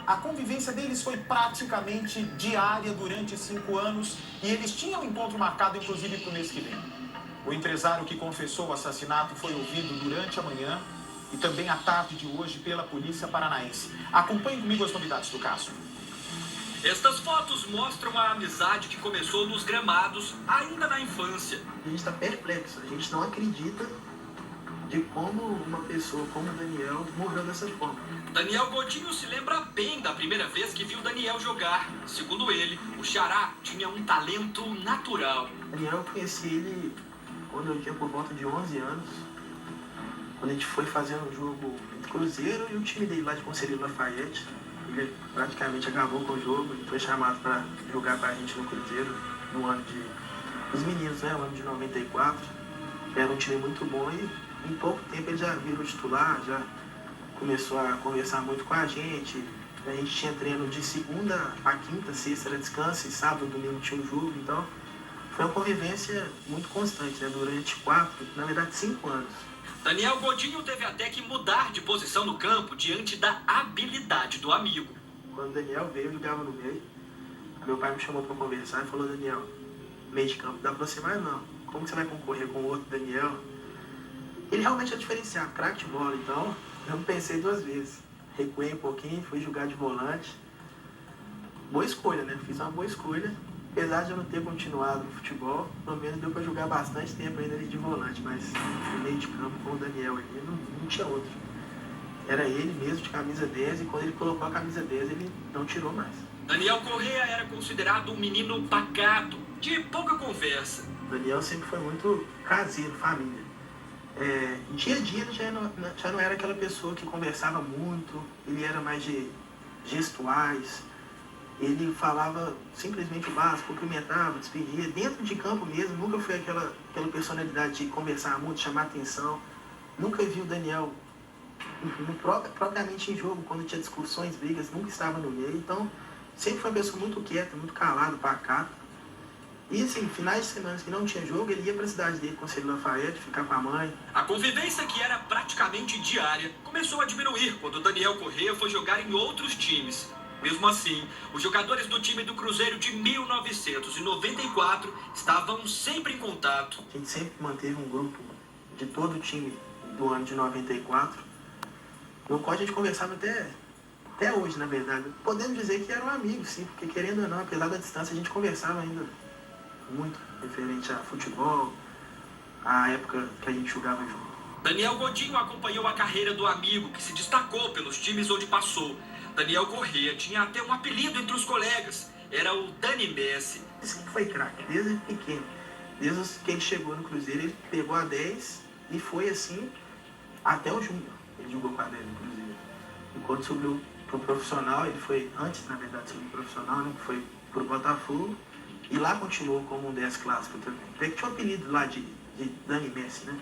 A convivência deles foi praticamente diária durante 5 anos e eles tinham um encontro marcado, inclusive, para o mês que vem. O empresário que confessou o assassinato foi ouvido durante a manhã e também à tarde de hoje pela polícia paranaense. Acompanhe comigo as novidades do caso. Estas fotos mostram a amizade que começou nos gramados ainda na infância. A gente está perplexo, a gente não acredita de como uma pessoa como o Daniel morreu dessa forma. Daniel Godinho se lembra bem da primeira vez que viu Daniel jogar. Segundo ele, o Xará tinha um talento natural. Daniel, eu conheci ele quando eu tinha por volta de 11 anos, quando a gente foi fazendo um jogo entre Cruzeiro e o time dele lá de Conselheiro Lafayette. Ele praticamente acabou com o jogo e foi chamado para jogar para a gente no Cruzeiro no ano dos meninos, né? O ano de 94. Era um time muito bom e em pouco tempo ele já virou titular, já começou a conversar muito com a gente. A gente tinha treino de segunda a quinta, sexta era descanso e sábado, domingo tinha um jogo. Então foi uma convivência muito constante, né? Durante 5 anos. Daniel Godinho teve até que mudar de posição no campo diante da habilidade do amigo. Quando o Daniel veio, eu jogava no meio. Meu pai me chamou para conversar e falou: Daniel, meio de campo dá para você mais não. Como você vai concorrer com o outro Daniel? Ele realmente é diferenciado, craque de bola, então eu não pensei 2 vezes. Recuei um pouquinho, fui jogar de volante. Boa escolha, né? Fiz uma boa escolha. Apesar de eu não ter continuado no futebol, pelo menos deu para jogar bastante tempo ainda ali de volante, mas no meio de campo com o Daniel ali, não tinha outro. Era ele mesmo de camisa 10 e quando ele colocou a camisa 10 ele não tirou mais. Daniel Correa era considerado um menino pacato, de pouca conversa. O Daniel sempre foi muito caseiro, família. Dia a dia ele já não era aquela pessoa que conversava muito, ele era mais de gestuais. Ele falava simplesmente o básico, cumprimentava, despedia. Dentro de campo mesmo, nunca foi aquela personalidade de conversar muito, chamar atenção. Nunca vi o Daniel propriamente em jogo, quando tinha discussões, brigas, nunca estava no meio. Então, sempre foi uma pessoa muito quieta, muito calada, pacata. E assim, finais de semana que não tinha jogo, ele ia para a cidade dele, Conselheiro Lafayette, ficar com a mãe. A convivência, que era praticamente diária, começou a diminuir quando Daniel Correa foi jogar em outros times. Mesmo assim, os jogadores do time do Cruzeiro de 1994 estavam sempre em contato. A gente sempre manteve um grupo de todo o time do ano de 94, no qual a gente conversava até hoje, na verdade. Podemos dizer que eram amigos, sim, porque querendo ou não, apesar da distância, a gente conversava ainda muito referente a futebol, a época que a gente jogava junto. Daniel Godinho acompanhou a carreira do amigo, que se destacou pelos times onde passou. Daniel Correa tinha até um apelido entre os colegas. Era o Dani Messi. Ele sempre foi craque, desde pequeno. Desde que ele chegou no Cruzeiro, ele pegou a 10 e foi assim até o Júnior. Ele jogou com a 10 no Cruzeiro. E quando subiu pro profissional, ele foi, antes na verdade de subir pro profissional, né, que foi pro Botafogo. E lá continuou como um 10 clássico também. Até que tinha um apelido lá de Dani Messi, né?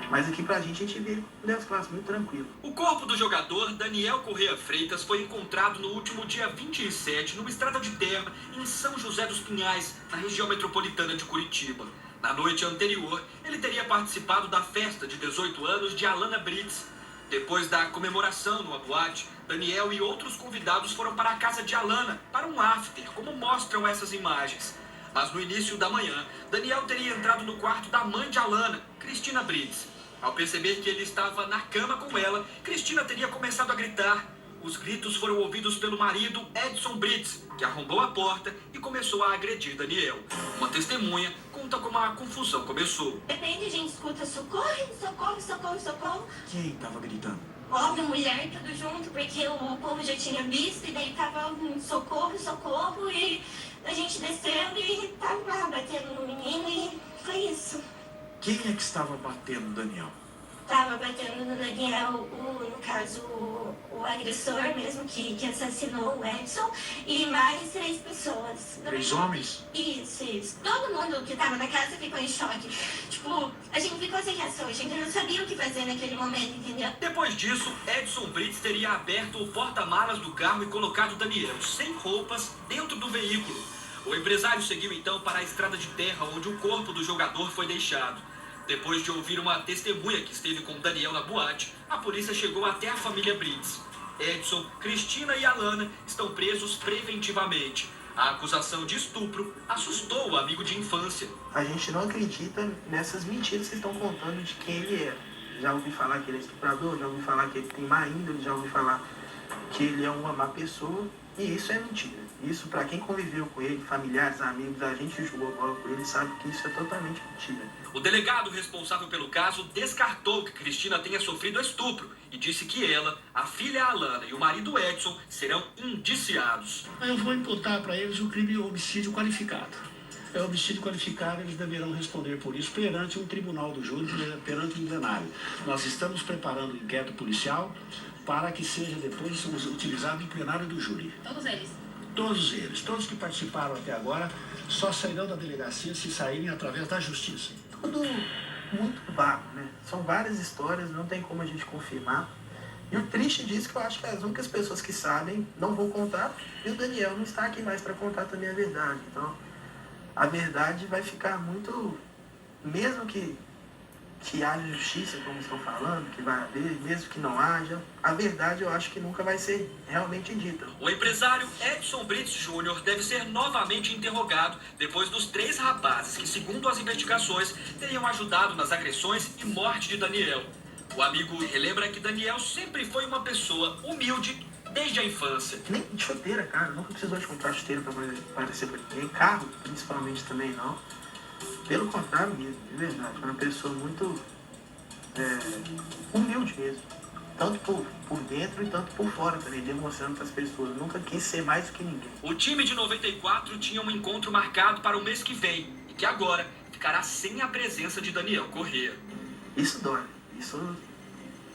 Mas aqui pra gente vê um 10 clássico muito tranquilo. O corpo do jogador Daniel Correa Freitas foi encontrado no último dia 27 numa estrada de terra em São José dos Pinhais, na região metropolitana de Curitiba. Na noite anterior, ele teria participado da festa de 18 anos de Alana Brits. Depois da comemoração numa boate, Daniel e outros convidados foram para a casa de Alana para um after, como mostram essas imagens. Mas no início da manhã, Daniel teria entrado no quarto da mãe de Alana, Cristina Brits. Ao perceber que ele estava na cama com ela, Cristina teria começado a gritar. Os gritos foram ouvidos pelo marido Edson Brits, que arrombou a porta e começou a agredir Daniel. Uma testemunha conta como a confusão começou. De repente a gente escuta socorro, socorro, socorro, socorro. Quem estava gritando? Homem, mulher, tudo junto, porque o povo já tinha visto e daí tava um socorro, socorro e a gente descendo e tava lá batendo no menino e foi isso. Quem é que estava batendo, Daniel? Tava batendo no Daniel, no caso, o agressor mesmo que assassinou o Edson e mais 3 pessoas. 3 homens? Isso. Todo mundo que tava na casa ficou em choque. Tipo, a gente ficou sem reação, a gente não sabia o que fazer naquele momento, entendeu? Depois disso, Edson Brits teria aberto o porta-malas do carro e colocado Daniel sem roupas dentro do veículo. O empresário seguiu então para a estrada de terra onde o corpo do jogador foi deixado. Depois de ouvir uma testemunha que esteve com Daniel na boate, a polícia chegou até a família Brits. Edson, Cristina e Alana estão presos preventivamente. A acusação de estupro assustou o amigo de infância. A gente não acredita nessas mentiras que estão contando de quem ele é. Já ouvi falar que ele é estuprador, já ouvi falar que ele tem má índole, já ouvi falar que ele é uma má pessoa. E isso é mentira. Isso, para quem conviveu com ele, familiares, amigos, a gente que jogou bola com ele, sabe que isso é totalmente mentira. O delegado responsável pelo caso descartou que Cristina tenha sofrido estupro e disse que ela, a filha Alana e o marido Edson serão indiciados. Eu vou imputar para eles o crime de homicídio qualificado. É homicídio qualificado, eles deverão responder por isso perante um tribunal do júri, perante um plenário. Nós estamos preparando um inquérito policial para que seja depois utilizado em plenário do júri. Todos eles? Todos eles, todos que participaram até agora, só sairão da delegacia se saírem através da justiça. Tudo muito vago, né? São várias histórias, não tem como a gente confirmar. E o triste disso é que eu acho que as únicas pessoas que sabem não vão contar, e o Daniel não está aqui mais para contar também a verdade. Então, a verdade vai ficar muito, mesmo que haja justiça, como estão falando, que vai haver, mesmo que não haja, a verdade eu acho que nunca vai ser realmente dita. O empresário Edson Brits Júnior deve ser novamente interrogado depois dos 3 rapazes que, segundo as investigações, teriam ajudado nas agressões e morte de Daniel. O amigo relembra que Daniel sempre foi uma pessoa humilde desde a infância. Nem de chuteira, cara, nunca precisou de comprar chuteira para aparecer para ninguém, carro principalmente também não. Pelo contrário mesmo, de verdade, foi uma pessoa muito humilde mesmo. Tanto por dentro e tanto por fora também, demonstrando para as pessoas. Nunca quis ser mais do que ninguém. O time de 94 tinha um encontro marcado para o mês que vem e que agora ficará sem a presença de Daniel Corrêa. Isso dói, isso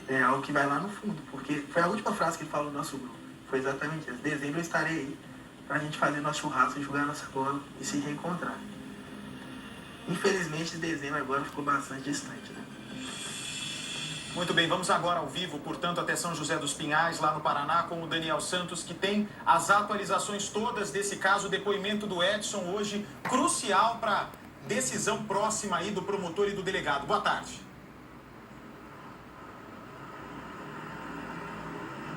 é algo que vai lá no fundo, porque foi a última frase que ele falou no nosso grupo. Foi exatamente isso. Em dezembro eu estarei aí para a gente fazer nosso churrasco, jogar nossa bola e se reencontrar. Infelizmente, dezembro agora ficou bastante distante, né? Muito bem, vamos agora ao vivo, portanto, até São José dos Pinhais, lá no Paraná, com o Daniel Santos, que tem as atualizações todas desse caso, o depoimento do Edson hoje, crucial para decisão próxima aí do promotor e do delegado. Boa tarde.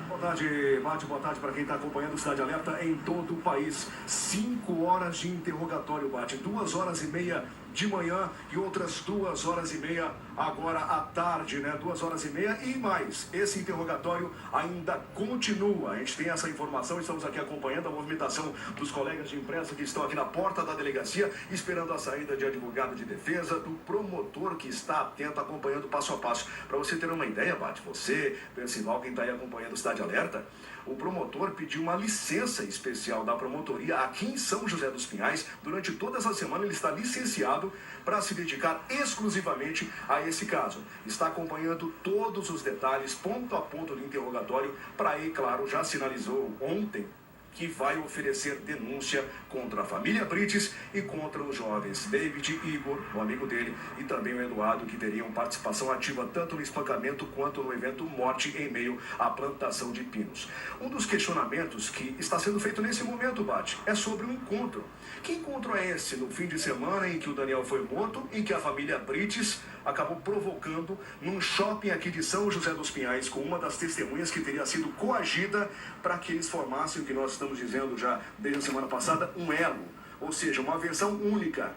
Boa tarde, Mate, boa tarde para quem está acompanhando o Cidade Alerta em todo o país. 5 horas de interrogatório, Mate, 2h30 de manhã e outras 2h30 agora à tarde, né? 2h30 e mais. Esse interrogatório ainda continua. A gente tem essa informação, estamos aqui acompanhando a movimentação dos colegas de imprensa que estão aqui na porta da delegacia, esperando a saída de advogado de defesa, do promotor que está atento, acompanhando passo a passo. Para você ter uma ideia, Bate, você, Percival, quem está aí acompanhando o Cidade Alerta, o promotor pediu uma licença especial da promotoria aqui em São José dos Pinhais. Durante toda essa semana ele está licenciado para se dedicar exclusivamente a esse caso. Está acompanhando todos os detalhes, ponto a ponto do interrogatório, para aí, claro, já sinalizou ontem que vai oferecer denúncia contra a família Brites e contra os jovens David e Igor, o amigo dele, e também o Eduardo, que teriam participação ativa tanto no espancamento quanto no evento Morte em meio à plantação de pinos. Um dos questionamentos que está sendo feito nesse momento, Bate, é sobre o encontro. Que encontro é esse no fim de semana em que o Daniel foi morto e que a família Brites acabou provocando num shopping aqui de São José dos Pinhais com uma das testemunhas que teria sido coagida para que eles formassem o que nós estamos dizendo já desde a semana passada, um elo, ou seja, uma versão única.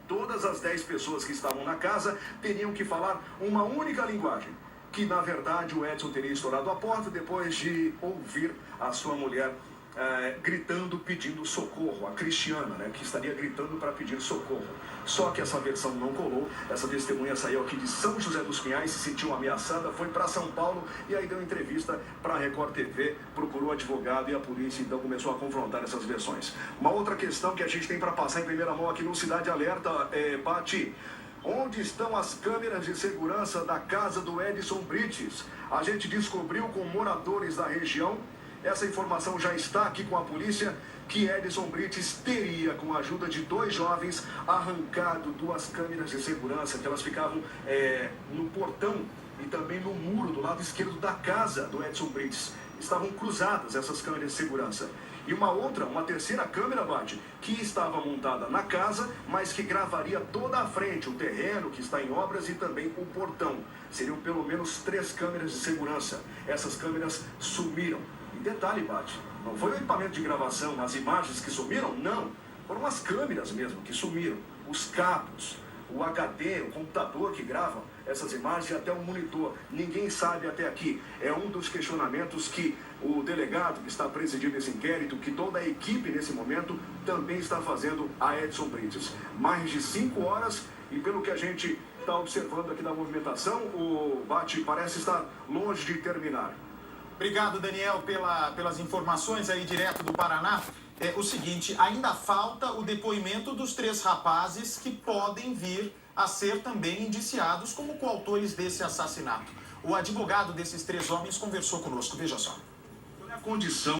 Todas as 10 pessoas que estavam na casa teriam que falar uma única linguagem, que na verdade o Edson teria estourado a porta depois de ouvir a sua mulher gritando, pedindo socorro, a Cristiana, né, que estaria gritando para pedir socorro. Só que essa versão não colou, essa testemunha saiu aqui de São José dos Pinhais, se sentiu ameaçada, foi para São Paulo e aí deu entrevista para a Record TV, procurou advogado e a polícia então começou a confrontar essas versões. Uma outra questão que a gente tem para passar em primeira mão aqui no Cidade Alerta, Pati, onde estão as câmeras de segurança da casa do Edson Brites? A gente descobriu com moradores da região, essa informação já está aqui com a polícia, que Edson Brites teria, com a ajuda de 2 jovens, arrancado 2 câmeras de segurança, que elas ficavam no portão e também no muro do lado esquerdo da casa do Edson Brites. estavam cruzadas essas câmeras de segurança. E uma terceira câmera, Bate, que estava montada na casa, mas que gravaria toda a frente, o terreno que está em obras e também o portão. Seriam pelo menos 3 câmeras de segurança. Essas câmeras sumiram. E detalhe, Bate, não foi o equipamento de gravação, as imagens que sumiram, não. Foram as câmeras mesmo que sumiram. Os cabos, o HD, o computador que grava essas imagens e até o monitor. Ninguém sabe até aqui. É um dos questionamentos que o delegado que está presidindo esse inquérito, que toda a equipe nesse momento também está fazendo a Edson Brites. Mais de 5 horas e pelo que a gente está observando aqui da movimentação, o bate parece estar longe de terminar. Obrigado, Daniel, pelas informações aí direto do Paraná. É o seguinte, ainda falta o depoimento dos 3 rapazes que podem vir a ser também indiciados como coautores desse assassinato. O advogado desses 3 homens conversou conosco, veja só. Qual é a condição